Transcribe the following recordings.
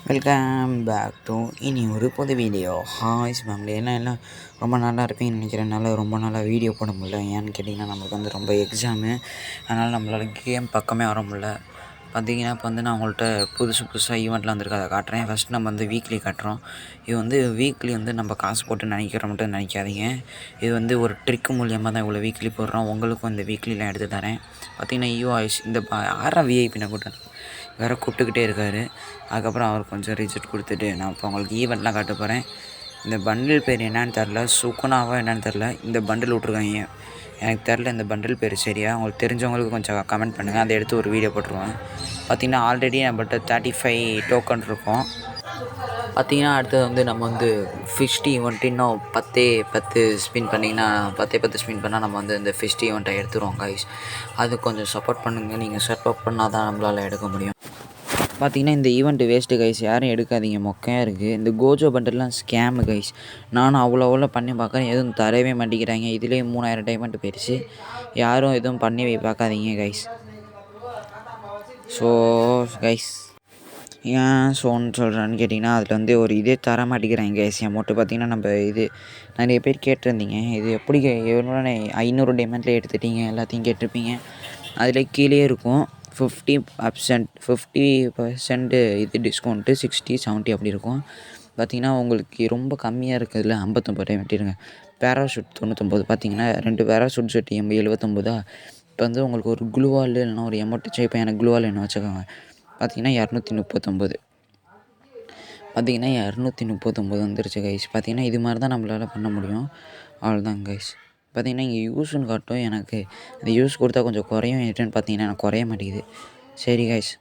Welcome back to இனி ஒரு புது வீடியோ. ஹாய்ஸ் ஃபேமிலி எல்லாம் ரொம்ப நல்லா இருப்பீங்கன்னு நினைக்கிறனால ரொம்ப நாளாக வீடியோ போட முடியல. ஏன்னு கேட்டிங்கன்னா நம்மளுக்கு வந்து ரொம்ப எக்ஸாமு, அதனால் நம்மளால் கேம் பக்கமே வர முடியல. பார்த்திங்கன்னா இப்போ வந்து நான் உங்கள்கிட்ட புதுசாக ஈவெண்ட்லாம் வந்துருக்கு, அதை காட்டுறேன். ஃபஸ்ட் நம்ம வந்து வீக்லி காட்டுறோம். இது வந்து வீக்லி வந்து நம்ம காசு போட்டு மட்டும் நினைக்காதீங்க. இது வந்து ஒரு ட்ரிக் மூலியமாக தான் இவ்வளோ வீக்லி போடுறோம். உங்களுக்கும் இந்த வீக்லிலாம் எடுத்து தரேன். பார்த்திங்கன்னா யூஆய்ஸ் இந்த 6 விஐபி நான் கூட்டேன் வேறு கூப்பிட்டுக்கிட்டே இருக்கார். அதுக்கப்புறம் அவர் கொஞ்சம் ரிஜெக்ட் கொடுத்துட்டு நான் இப்போ உங்களுக்கு ஈவெண்ட்லாம் காட்ட போகிறேன். இந்த பண்டில் பேர் என்னன்னு தெரில, சுக்குனாவோ என்னன்னு தெரில. இந்த பண்டில் விட்ருக்காங்க, எனக்கு தெரில இந்த பண்டில் பேர் சரியா. உங்களுக்கு தெரிஞ்சவங்களுக்கு கொஞ்சம் கமெண்ட் பண்ணுங்கள், அதை எடுத்து ஒரு வீடியோ போட்டுருவேன். பார்த்திங்கன்னா ஆல்ரெடி நம்மள்கிட்ட 35 டோக்கன் இருக்கும். பார்த்திங்கன்னா அடுத்தது வந்து நம்ம வந்து ஃபிஷ்டி ஈவெண்ட்டு இன்னும் 10 ஸ்பின் பண்ணிங்கன்னா 10 ஸ்பின் பண்ணால் நம்ம வந்து இந்த ஃபிஷ்டி ஈவெண்ட்டை எடுத்துருவோம் கைஸ். அது கொஞ்சம் சப்போர்ட் பண்ணுங்கள். நீங்கள் சப்போர்ட் பண்ணால் தான் நம்மளால் எடுக்க முடியும். பார்த்திங்கன்னா இந்த ஈவெண்ட்டு வேஸ்ட்டு கைஸ், யாரும் எடுக்காதீங்க, மொக்கையாக இருக்குது. இந்த கோஜோ பண்டெல்லாம் ஸ்கேமு கைஸ். நானும் அவ்வளோ பண்ணி பார்க்குறேன், எதுவும் தரவே மாட்டேங்கிறாங்க. இதுலேயே 3000 டைமண்ட் போயிடுச்சு. யாரும் எதுவும் பண்ணி பார்க்காதீங்க கைஸ். ஸோ கைஸ் ஏன் ஷோன்னு சொல்கிறேன்னு கேட்டிங்கன்னா அதில் வந்து ஒரு இதே தர மாட்டேங்கிறாங்க கைஸ். அமௌண்ட்டு பார்த்திங்கன்னா நம்ம இது நிறைய பேர் கேட்டிருந்தீங்க, இது எப்படி 500 டைமண்ட்லேயே எடுத்துட்டீங்க எல்லாத்தையும் கேட்டிருப்பீங்க. அதில் கீழே இருக்கும் 50% இது டிஸ்கவுண்ட்டு, 60, 70 அப்படி இருக்கும். பார்த்திங்கன்னா உங்களுக்கு ரொம்ப கம்மியாக இருக்கிறதுல 59 டைமண்ட் இருங்க. பேராஷூட் 99, பார்த்திங்கன்னா 2 பேராஷூட் செட் 79. இப்போ வந்து உங்களுக்கு ஒரு க்ளூவால் இல்லைனா ஒரு எமௌண்ட் இப்போ எனக்கு க்ளூவால் என்ன வச்சுக்கோங்க. பார்த்திங்கன்னா 239, பார்த்திங்கன்னா 239 வந்துருச்சு கைஸ். பார்த்திங்கன்னா இது மாதிரி தான் நம்மளால் பண்ண முடியும். அவ்வளோதான் கைஸ். பார்த்திங்கன்னா இங்கே யூஸ்ன்னு காட்டும், எனக்கு இந்த யூஸ் கொடுத்தா கொஞ்சம் குறையும். என்னன்னு பார்த்திங்கன்னா எனக்கு குறைய மாட்டேங்குது. சரி கைஸ்,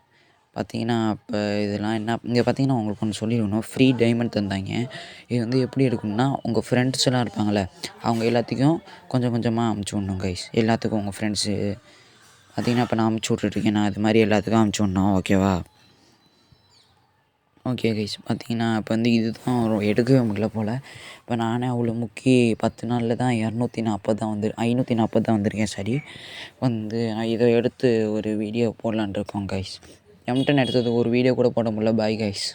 பார்த்திங்கன்னா இப்போ இதெல்லாம் என்ன இங்கே பார்த்திங்கன்னா உங்களுக்கு ஒன்று சொல்லிடணும், ஃப்ரீ டைமண்ட் தந்தாங்க. இது வந்து எப்படி எடுக்கணும்னா உங்கள் ஃப்ரெண்ட்ஸ்லாம் இருப்பாங்கள்ல, அவங்க எல்லாத்துக்கும் கொஞ்சம் கொஞ்சமாக அமுச்சு விட்ணும் கைஸ். எல்லாத்துக்கும் உங்கள் ஃப்ரெண்ட்ஸு பார்த்திங்கன்னா இப்போ நான் அமுச்சு விட்ருக்கேன், நான் அது மாதிரி எல்லாத்துக்கும் அமுச்சு விட்ணும், ஓகேவா? ஓகே கைஸ், பார்த்திங்கன்னா இப்போ வந்து இதுதான் எடுக்கவே முடியல போல். இப்போ நானே அவ்வளோ 10 நாளில் தான் 240 தான் 540 தான் வந்திருக்கேன். சரி வந்து நான் இதை எடுத்து ஒரு வீடியோ போடலான் இருக்கோம் கைஸ். M10 எடுத்தது ஒரு வீடியோ கூட போட முடியல. Bye guys.